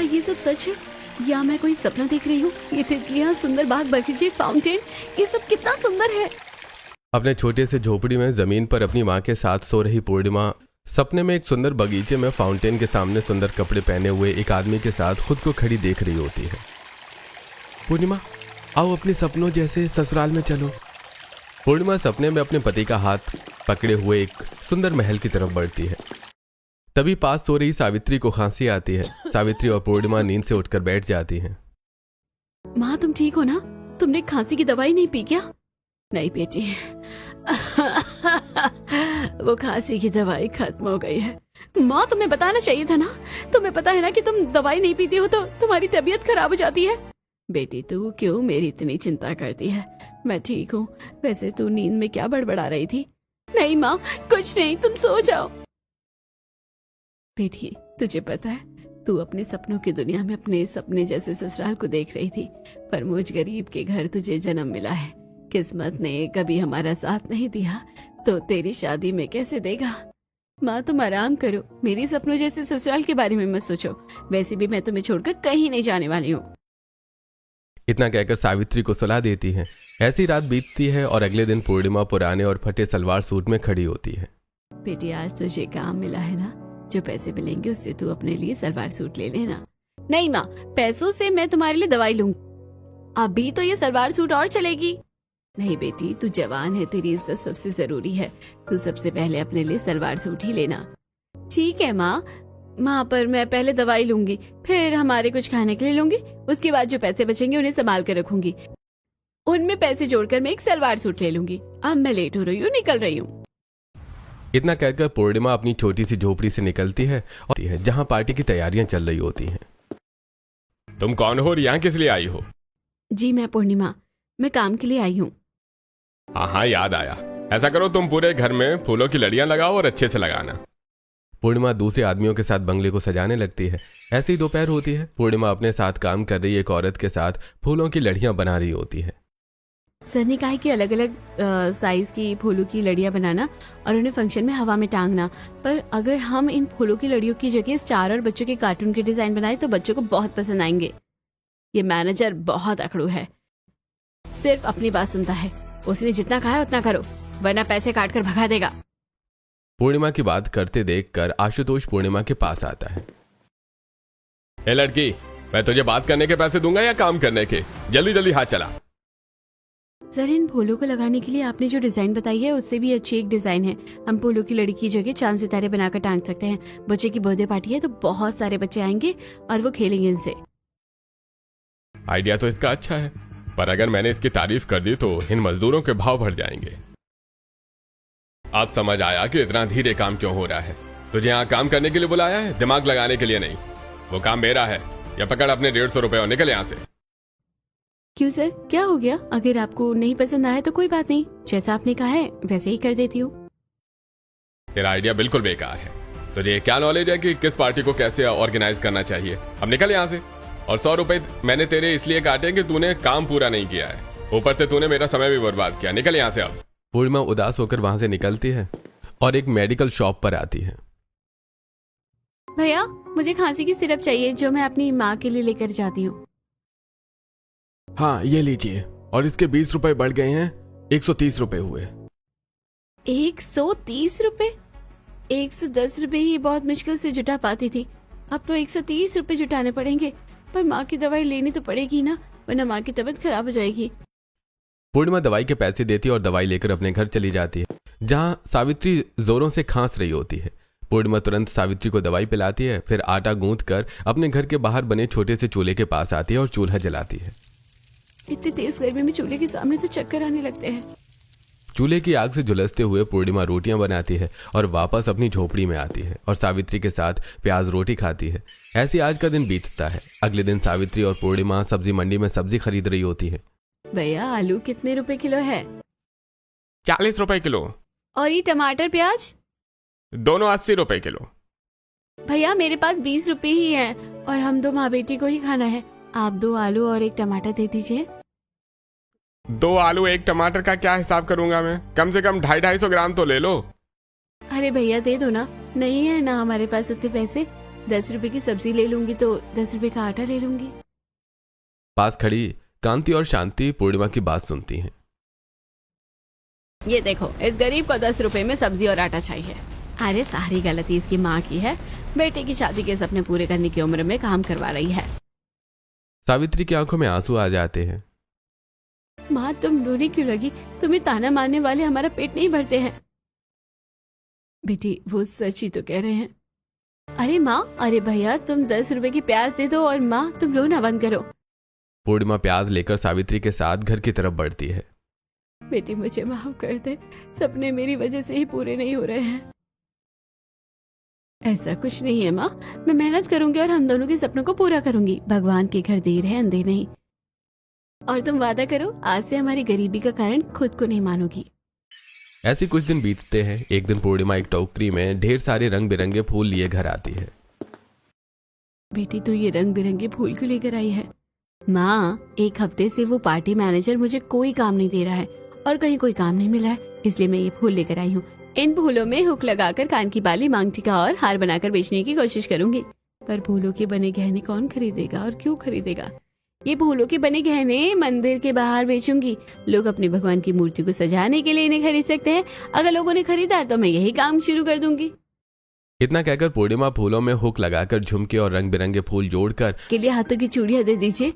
ये सब सच है या मैं कोई सपना देख रही हूँ? ये तितलियाँ, सुंदर बाग बगीचे, फाउंटेन, ये सब कितना सुंदर है। अपने छोटे से झोपड़ी में जमीन पर अपनी माँ के साथ सो रही पूर्णिमा सपने में एक सुंदर बगीचे में फाउंटेन के सामने सुंदर कपड़े पहने हुए एक आदमी के साथ खुद को खड़ी देख रही होती है। पूर्णिमा, आओ अपने सपनों जैसे ससुराल में चलो। पूर्णिमा सपने में अपने पति का हाथ पकड़े हुए एक सुंदर महल की तरफ बढ़ती है। तभी पास सो रही सावित्री को खांसी आती है। सावित्री और पूर्णिमा नींद से उठकर बैठ जाती हैं। माँ, तुम ठीक हो ना? तुमने खांसी की दवाई नहीं पी क्या? नहीं बेटी, वो खांसी की दवाई खत्म हो गई है। माँ, तुम्हें बताना चाहिए था ना। तुम्हें पता है ना कि तुम दवाई नहीं पीती हो तो तुम्हारी तबीयत खराब हो जाती है। बेटी, तू क्यों मेरी इतनी चिंता करती है? मैं ठीक हूँ। वैसे तू नींद में क्या बड़बड़ा रही थी? नहीं माँ, कुछ नहीं, तुम सो जाओ। बेटी, तुझे पता है, तू अपने सपनों की दुनिया में अपने सपने जैसे ससुराल को देख रही थी, पर मुझ गरीब के घर तुझे जन्म मिला है। किस्मत ने कभी हमारा साथ नहीं दिया तो तेरी शादी में कैसे देगा? माँ, तुम आराम करो। मेरी सपनों जैसे ससुराल के बारे में मत सोचो। वैसे भी मैं तुम्हें छोड़कर कहीं नहीं जाने वाली हूँ। इतना कहकर सावित्री को सलाह देती है। ऐसी रात बीतती है और अगले दिन पूर्णिमा पुराने और फटे सलवार सूट में खड़ी होती है। बेटी, आज तुझे काम मिला है ना, जो पैसे मिलेंगे उससे तू अपने लिए सलवार सूट ले लेना। नहीं माँ, पैसों से मैं तुम्हारे लिए दवाई लूंगी। अभी तो ये सलवार सूट और चलेगी। नहीं बेटी, तू जवान है, तेरी इज्जत सबसे जरूरी है। तू सबसे पहले अपने लिए सलवार सूट ही लेना। ठीक है माँ, पर मैं पहले दवाई लूंगी, फिर हमारे कुछ खाने के लिए लूंगी। उसके बाद जो पैसे बचेंगे उन्हें संभाल कर रखूंगी। उनमें पैसे जोड़कर मैं एक सलवार सूट ले लूंगी। अब मैं लेट हो रही हूँ, निकल रही हूँ। इतना कहकर पूर्णिमा अपनी छोटी सी झोपड़ी से निकलती है और जहां पार्टी की तैयारियां चल रही होती हैं। तुम कौन हो और यहाँ किस लिए आई हो? जी, मैं पूर्णिमा, मैं काम के लिए आई हूँ। हाँ, याद आया। ऐसा करो, तुम पूरे घर में फूलों की लड़ियां लगाओ और अच्छे से लगाना। पूर्णिमा दूसरे आदमियों के साथ बंगले को सजाने लगती है। ऐसी ही दोपहर होती है। पूर्णिमा अपने साथ काम कर रही एक औरत के साथ फूलों की लड़ियां बना रही होती है। सर ने कहा है कि अलग अलग साइज की फूलों की लड़ियां बनाना और उन्हें फंक्शन में हवा में टांगना। पर अगर हम इन फूलों की लड़ियों की जगह स्टार और बच्चों के कार्टून के डिजाइन बनाए तो बच्चों को बहुत पसंद आएंगे। ये मैनेजर बहुत अकड़ू है, सिर्फ अपनी बात सुनता है। उसने जितना कहा है उतना करो, वरना पैसे काट कर भगा देगा। पूर्णिमा की बात करते देखकर आशुतोष पूर्णिमा के पास आता है। ए लड़की, मैं तुझे बात करने के पैसे दूंगा या काम करने के? जल्दी जल्दी हाथ चला। सर, इन फूलों को लगाने के लिए आपने जो डिजाइन बताई है उससे भी अच्छी एक डिजाइन है। हम फूलों की लड़ी की जगह चांद सितारे बनाकर टांग सकते हैं। बच्चे की बर्थडे पार्टी है तो बहुत सारे बच्चे आएंगे और वो खेलेंगे इनसे। आइडिया तो इसका अच्छा है, पर अगर मैंने इसकी तारीफ कर दी तो इन मजदूरों के भाव बढ़ जाएंगे। अब समझ आया कि इतना धीरे काम क्यों हो रहा है। तुझे यहाँ काम करने के लिए बुलाया है, दिमाग लगाने के लिए नहीं। वो काम मेरा है। या पकड़ अपने 150 रुपए और निकल यहाँ से। क्यों सर, क्या हो गया? अगर आपको नहीं पसंद आया तो कोई बात नहीं, जैसा आपने कहा है वैसे ही कर देती हूँ। तेरा आइडिया बिल्कुल बेकार है। तुझे क्या नॉलेज है कि किस पार्टी को कैसे ऑर्गेनाइज करना चाहिए? अब निकल यहाँ से। और 100 रुपए मैंने तेरे इसलिए काटे कि तूने काम पूरा नहीं किया है। ऊपर से तूने मेरा समय भी बर्बाद किया। निकल यहाँ से अब। पूर्णिमा उदास होकर वहां से निकलती है और एक मेडिकल शॉप पर आती है। भैया, मुझे खांसी की सिरप चाहिए जो मैं अपनी माँ के लिए लेकर जाती हूँ। हाँ, ये लीजिए। और इसके 20 रुपए बढ़ गए हैं, 130 रुपए हुए। 130 रुपए? 110 रुपए ही बहुत मुश्किल से जुटा पाती थी, अब तो 130 रुपए जुटाने पड़ेंगे। पर माँ की दवाई लेनी तो पड़ेगी ना, वरना माँ की तबीयत खराब हो जाएगी। पूर्णिमा दवाई के पैसे देती है और दवाई लेकर अपने घर चली जाती है, जहां सावित्री जोरों से खांस रही होती है। पूर्णिमा तुरंत सावित्री को दवाई पिलाती है, फिर आटा गूंथ कर अपने घर के बाहर बने छोटे से चूल्हे के पास आती है और चूल्हा जलाती है। इतनी तेज गर्मी में चूल्हे के सामने तो चक्कर आने लगते हैं। चूल्हे की आग से झुलसते हुए पूर्णिमा रोटियां बनाती है और वापस अपनी झोपड़ी में आती है और सावित्री के साथ प्याज रोटी खाती है। ऐसे आज का दिन बीतता है। अगले दिन सावित्री और पूर्णिमा सब्जी मंडी में सब्जी खरीद रही होती है। भैया, आलू कितने रुपए किलो है? 40 रुपए किलो। और ये टमाटर प्याज? दोनों 80 रुपए किलो। भैया, मेरे पास 20 रुपए ही है और हम 2 माँ बेटी को ही खाना है। आप 2 आलू और 1 टमाटर दे दीजिए। 2 आलू 1 टमाटर का क्या हिसाब करूंगा मैं? कम से कम 250-250 ग्राम तो ले लो। अरे भैया, दे दो ना। नहीं है ना हमारे पास उतने पैसे। 10 रुपए की सब्जी ले लूंगी तो 10 रुपए का आटा ले लूंगी। पास खड़ी कांति और शांति पूर्णिमा की बात सुनती हैं। ये देखो, इस गरीब को 10 रुपए में सब्जी और आटा चाहिए। अरे सारी गलती इसकी माँ की है, बेटे की शादी के सपने पूरे करने की उम्र में काम करवा रही है। सावित्री की आंखों में आंसू आ जाते हैं। माँ तुम रोने क्यों लगी? तुम्हें ताना मारने वाले हमारा पेट नहीं भरते हैं। बेटी वो सच ही तो कह रहे हैं। अरे माँ, अरे भैया तुम 10 रुपए की प्याज दे दो और माँ तुम रोना बंद करो। पूर्णिमा प्याज लेकर सावित्री के साथ घर की तरफ बढ़ती है। बेटी मुझे माफ कर दे, सपने मेरी वजह से ही पूरे नहीं हो रहे हैं। ऐसा कुछ नहीं है माँ, मैं मेहनत करूंगी और हम दोनों के सपनों को पूरा करूंगी। भगवान के घर देर है अंधेर नहीं। और तुम वादा करो आज से हमारी गरीबी का कारण खुद को नहीं मानोगी। ऐसे कुछ दिन बीतते हैं। एक दिन पूर्णिमा एक टोकरी में ढेर सारे रंग बिरंगे फूल लिए घर आती है। बेटी तू ये रंग बिरंगे फूल क्यों लेकर आई है? माँ, एक हफ्ते से वो पार्टी मैनेजर मुझे कोई काम नहीं दे रहा है और कहीं कोई काम नहीं मिला है, इसलिए मैं ये फूल लेकर आई हूँ। इन फूलों में हुक लगाकर कान की बाली, मांग टीका और हार बनाकर बेचने की कोशिश करूंगी। पर फूलों के बने गहने कौन खरीदेगा और क्यों खरीदेगा? ये फूलों के बने गहने मंदिर के बाहर बेचूंगी। लोग अपने भगवान की मूर्ति को सजाने के लिए इन्हें खरीद सकते हैं। अगर लोगों ने खरीदा तो मैं यही काम शुरू कर दूंगी। इतना कहकर पूर्णिमा फूलों में हुक लगाकर झुमके और रंग बिरंगे फूल जोड़कर के लिए हाथों की चूड़ियां दे दीजिए।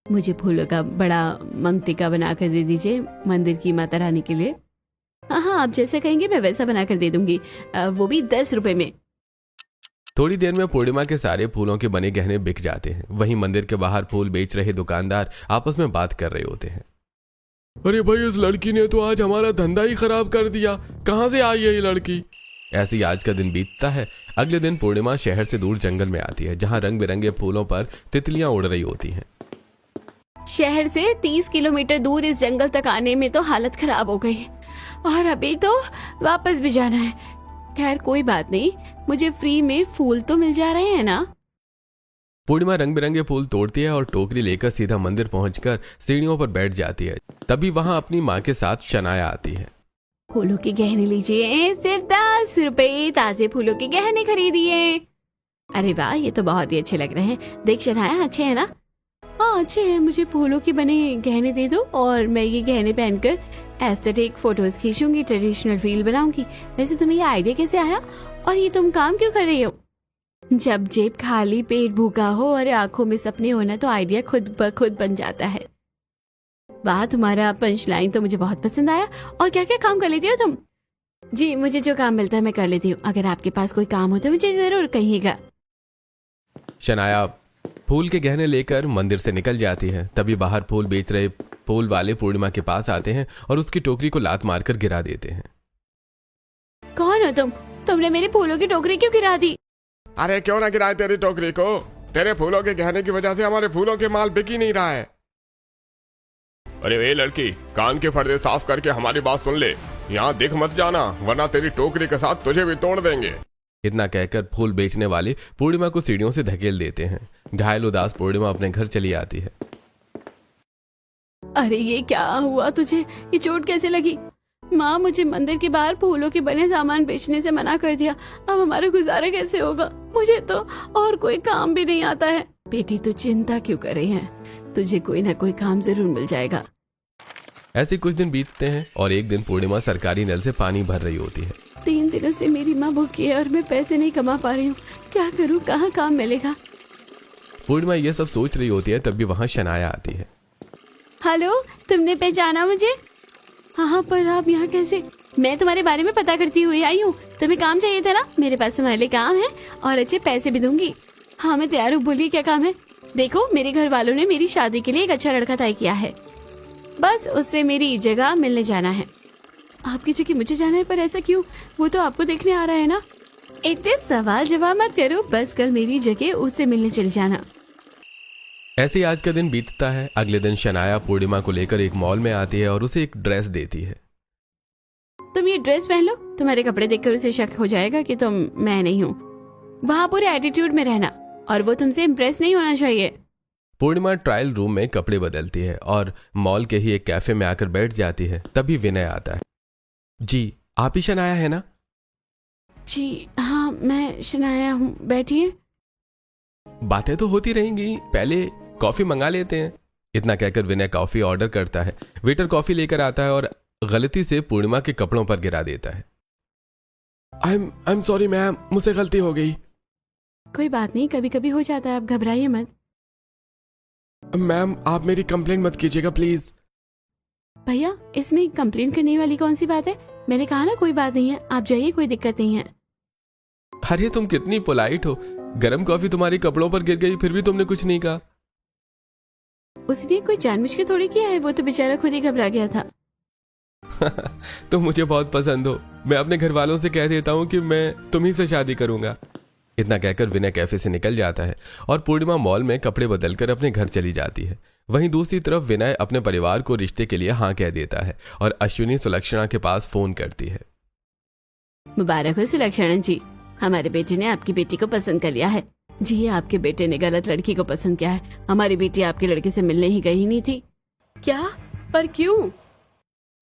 मुझे फूलों का बड़ा मांग टीका बनाकर दे दीजिए मंदिर की माता रानी के लिए। हाँ, आप जैसा कहेंगे मैं वैसा बनाकर दे दूंगी, वो भी 10 रुपए में। थोड़ी देर में पूर्णिमा के सारे फूलों के बने गहने बिक जाते हैं। वहीं मंदिर के बाहर फूल बेच रहे दुकानदार आपस में बात कर रहे होते हैं। अरे भाई, इस लड़की ने तो आज हमारा धंधा ही खराब कर दिया। कहाँ से आई है ये लड़की? ऐसे ही आज का दिन बीतता है। अगले दिन पूर्णिमा शहर से दूर जंगल में आती है, जहाँ रंग बिरंगे फूलों पर तितलियां उड़ रही होती हैं। शहर से 30 किलोमीटर दूर इस जंगल तक आने में तो हालत खराब हो गई और अभी तो वापस भी जाना है। खैर कोई बात नहीं, मुझे फ्री में फूल तो मिल जा रहे हैं ना। पूर्णिमा रंग बिरंगे फूल तोड़ती है और टोकरी लेकर सीधा मंदिर पहुंचकर सीढ़ियों पर बैठ जाती है। तभी वहां अपनी माँ के साथ शनाया आती है। फूलों के गहने लीजिए, सिर्फ 10 रुपए, ताजे फूलों के गहने खरीदिए। अरे वाह, ये तो बहुत ही अच्छे लग रहे हैं। देख शनाया, अच्छे है ना? हाँ अच्छे हैं। मुझे फूलों के बने गहने दे दो और मैं ये गहने पहनकर एस्थेटिक फोटोज खींचूंगी, ट्रेडिशनल रील बनाऊंगी। वैसे तुम्हें ये आइडिया कैसे आया और ये तुम काम क्यों कर रही हो? जब जेब खाली, पेट भूखा हो और आंखों में सपने होना तो आइडिया खुद ब खुद बन जाता है। वाह, तुम्हारा पंच लाइन तो मुझे बहुत पसंद आया। और क्या क्या काम कर लेती हो तुम? जी, मुझे जो काम मिलता है मैं कर लेती हूँ। अगर आपके पास कोई काम हो तो मुझे जरूर कहिएगा। शनाया फूल के गहने लेकर मंदिर से निकल जाती है। तभी बाहर फूल बेच रहे फूल वाले पूर्णिमा के पास आते हैं और उसकी टोकरी को लात मारकर गिरा देते हैं। कौन हो तुम? तुमने मेरी फूलों की टोकरी क्यों गिरा दी? अरे क्यों ना गिराए तेरी टोकरी को? तेरे फूलों के गहने की वजह से हमारे फूलों के माल बिक ही नहीं रहा है। अरे ए लड़की, कान के पर्दे साफ करके हमारी बात सुन ले। यहाँ दिख मत जाना, वरना तेरी टोकरी के साथ तुझे भी तोड़ देंगे। इतना कहकर फूल बेचने वाले पूर्णिमा को सीढ़ियों से धकेल देते हैं। घायल उदास पूर्णिमा अपने घर चली आती है। अरे ये क्या हुआ तुझे? ये चोट कैसे लगी? माँ, मुझे मंदिर के बाहर फूलों के बने सामान बेचने से मना कर दिया। अब हमारा गुजारा कैसे होगा? मुझे तो और कोई काम भी नहीं आता है। बेटी तू चिंता क्यों कर रही है? तुझे कोई ना कोई काम जरूर मिल जाएगा। ऐसे कुछ दिन बीतते हैं और एक दिन पूर्णिमा सरकारी नल से पानी भर रही होती है। 3 दिनों से मेरी माँ भूखी है और मैं पैसे नहीं कमा पा रही हूँ। क्या करूँ? कहाँ काम मिलेगा? पूर्णिमा ये सब सोच रही होती है, तभी वहां शनाया आती है। हेलो, तुमने पहचाना मुझे? हाँ, पर आप यहाँ कैसे? मैं तुम्हारे बारे में पता करती हुई आई हूँ। तुम्हें काम चाहिए था ना? मेरे पास तुम्हारे लिए काम है और अच्छे पैसे भी दूंगी। हाँ मैं तैयार हूँ, बोलिए क्या काम है? देखो, मेरे घर वालों ने मेरी शादी के लिए एक अच्छा लड़का तय किया है। बस उससे मेरी जगह मिलने जाना है। आपकी जगह मुझे जाना है? पर ऐसा क्यों? वो तो आपको देखने आ रहा है ना। इतने सवाल जवाब मत करो, बस कल मेरी जगह उससे मिलने चले जाना। ऐसे ही आज का दिन बीतता है। अगले दिन शनाया पूर्णिमा को लेकर एक मॉल में आती है और उसे एक ड्रेस देती है। तुम ये ड्रेस पहन लो, तुम्हारे कपड़े देखकर उसे शक हो जाएगा कि तुम मैं नहीं हूँ। वहाँ पूरे एटीट्यूड में रहना और वो तुमसे इम्प्रेस नहीं होना चाहिए। पूर्णिमा ट्रायल रूम में कपड़े बदलती है और मॉल के ही एक कैफे में आकर बैठ जाती है। तभी विनय आता है। जी, आप ही शनाया है ना? जी हाँ, मैं शनाया हूँ, बैठिए। बातें तो होती रहेंगी, पहले कॉफी मंगा लेते हैं। इतना कहकर विनय कॉफी ऑर्डर करता है। वेटर कॉफी लेकर आता है और गलती से पूर्णिमा के कपड़ों पर गिरा देता है। आई एम सॉरी मैम, मुझसे गलती हो गई। कोई बात नहीं, कभी कभी हो जाता है, आप घबराइए मत। मैम आप मेरी कंप्लेंट मत कीजिएगा प्लीज। भैया इसमें कंप्लेन करने वाली कौन सी बात है? मैंने कहा ना कोई बात नहीं है, आप जाइए, कोई दिक्कत नहीं है। अरे तुम कितनी पोलाइट हो, गर्म कॉफी तुम्हारे कपड़ों पर गिर गई फिर भी तुमने कुछ नहीं कहा। उसने कोई जानबूझ के थोड़ी किया है, वो तो बेचारा खुद ही घबरा गया था। तुम मुझे बहुत पसंद हो, मैं अपने घर वालों से कह देता हूँ कि मैं तुम्ही से शादी करूंगा। इतना कहकर विनय कैफे से निकल जाता है और पूर्णिमा मॉल में कपड़े बदलकर अपने घर चली जाती है। वहीं दूसरी तरफ विनय अपने परिवार को रिश्ते के लिए हाँ कह देता है और अश्विनी सुलक्षणा के पास फोन करती है। मुबारक हो सुलक्षणा जी, हमारे बेटे ने आपकी बेटी को पसंद कर लिया है। जी आपके बेटे ने गलत लड़की को पसंद किया है, हमारी बेटी आपके लड़के से मिलने ही गई नहीं थी। क्या? पर क्यों?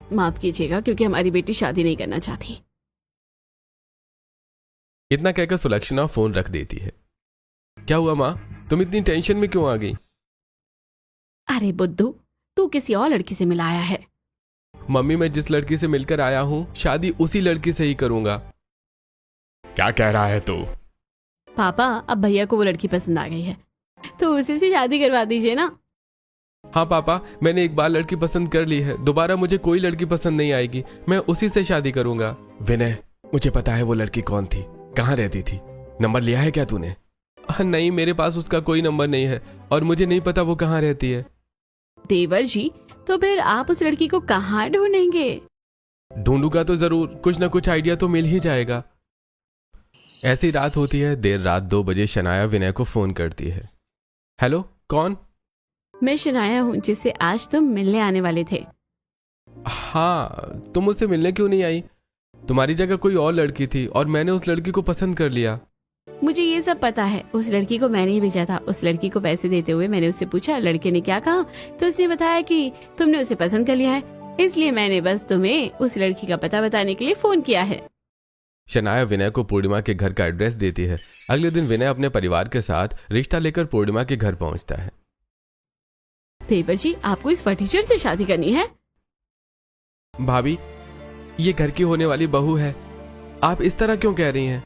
माफ कीजिएगा, क्योंकि हमारी बेटी शादी नहीं करना चाहती। इतना कहकर सुलक्षणा फोन रख देती है। क्या हुआ माँ, तुम इतनी टेंशन में क्यों आ गई? अरे बुद्धू, तू किसी और लड़की से मिलाया है। मम्मी मैं जिस लड़की से मिलकर आया हूँ शादी उसी लड़की से ही करूंगा। क्या कह रहा है तू? पापा अब भैया को वो लड़की पसंद आ गई है, तो उसी से शादी करवा दीजिए ना। हाँ पापा, मैंने एक बार लड़की पसंद कर ली है, दोबारा मुझे कोई लड़की पसंद नहीं आएगी, मैं उसी से शादी करूंगा। विनय मुझे पता है वो लड़की कौन थी, कहाँ रहती थी, नंबर लिया है क्या तूने? नहीं, मेरे पास उसका कोई नंबर नहीं है और मुझे नहीं पता वो कहाँ रहती है। देवर जी, तो फिर आप उस लड़की को कहाँ ढूंढेंगे? ढूंढूंगा तो जरूर, कुछ ना कुछ आइडिया तो मिल ही जाएगा। ऐसी रात होती है। देर रात 2 बजे शनाया विनय को फोन करती है। हेलो, कौन? मैं शनाया हूँ, जिससे आज तुम मिलने आने वाले थे। हाँ, तुम मुझसे मिलने क्यों नहीं आई? तुम्हारी जगह कोई और लड़की थी और मैंने उस लड़की को पसंद कर लिया। मुझे ये सब पता है, उस लड़की को मैंने ही भेजा था। उस लड़की को पैसे देते हुए मैंने उससे पूछा लड़के ने क्या कहा, तो उसने बताया कि तुमने उसे पसंद कर लिया है, इसलिए मैंने बस तुम्हें उस लड़की का पता बताने के लिए फोन किया है। शनाया विनय को पूर्णिमा के घर का एड्रेस देती है। अगले दिन विनय अपने परिवार के साथ रिश्ता लेकर पूर्णिमा के घर पहुंचता है। देवर जी, आपको इस फटीचर से शादी करनी है? भाभी, ये घर की होने वाली बहू है, आप इस तरह क्यों कह रही हैं?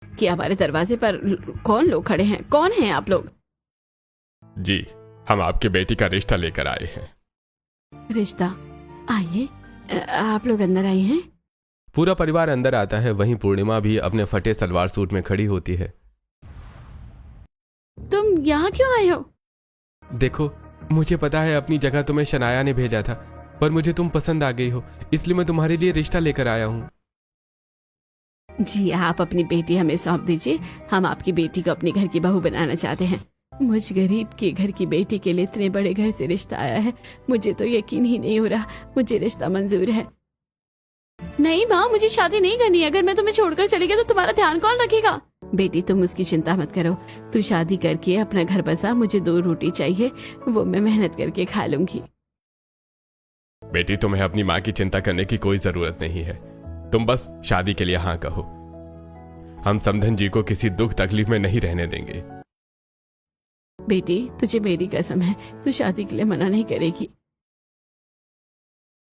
कि हमारे दरवाजे पर कौन लोग खड़े हैं? कौन हैं आप लोग? जी, हम आपकी बेटी का रिश्ता लेकर आए हैं। रिश्ता? आइए, आप लोग अंदर आए हैं। पूरा परिवार अंदर आता है। वहीं पूर्णिमा भी अपने फटे सलवार सूट में खड़ी होती है। तुम यहाँ क्यों आए हो? देखो, मुझे पता है अपनी जगह तुम्हें शनाया ने भेजा था, पर मुझे तुम पसंद आ गई हो, इसलिए मैं तुम्हारे लिए रिश्ता लेकर आया हूँ। जी, आप अपनी बेटी हमें सौंप दीजिए, हम आपकी बेटी को अपने घर की बहू बनाना चाहते हैं। मुझ गरीब के घर की बेटी के लिए इतने बड़े घर से रिश्ता आया है, मुझे तो यकीन ही नहीं हो रहा। मुझे रिश्ता मंजूर है। नहीं माँ, मुझे शादी नहीं करनी है। अगर मैं तुम्हें छोड़कर चली गई तो तुम्हारा ध्यान कौन रखेगा? बेटी तुम उसकी चिंता मत करो, तू शादी करके अपना घर बसा। मुझे 2 रोटी चाहिए, वो मैं मेहनत करके खा लूंगी। बेटी तुम्हें अपनी माँ की चिंता करने की कोई जरूरत नहीं है, तुम बस शादी के लिए हाँ कहो। हम समधन जी को किसी दुख तकलीफ में नहीं रहने देंगे। बेटी तुझे मेरी कसम है, तू शादी के लिए मना नहीं करेगी।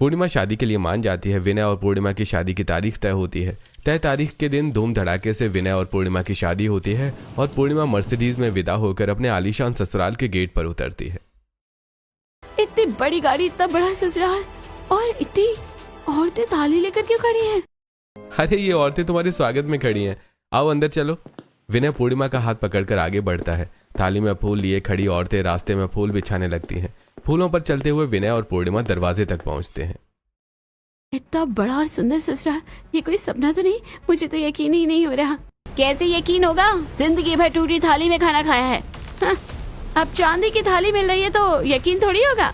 पूर्णिमा शादी के लिए मान जाती है। विनय और पूर्णिमा की शादी की तारीख तय होती है। तय तारीख के दिन धूम धड़ाके से विनय और पूर्णिमा की शादी होती है और पूर्णिमा मर्सिडीज में विदा होकर अपने आलीशान ससुराल के गेट पर उतरती है। इतनी बड़ी गाड़ी, इतना बड़ा ससुराल और इतनी औरतें ताली लेकर क्यों खड़ी हैं? अरे ये औरतें तुम्हारे स्वागत में खड़ी हैं, आओ अंदर चलो। विनय पूर्णिमा का हाथ पकड़कर आगे बढ़ता है। थाली में फूल लिए खड़ी औरतें रास्ते में फूल बिछाने लगती हैं। फूलों पर चलते हुए विनय और पूर्णिमा दरवाजे तक पहुंचते हैं। इतना बड़ा और सुंदर ससुराल, ये कोई सपना तो नहीं? मुझे तो यकीन ही नहीं हो रहा। कैसे यकीन होगा? जिंदगी भर टूटी थाली में खाना खाया है। हाँ, अब चांदी की थाली मिल रही है तो यकीन थोड़ी होगा।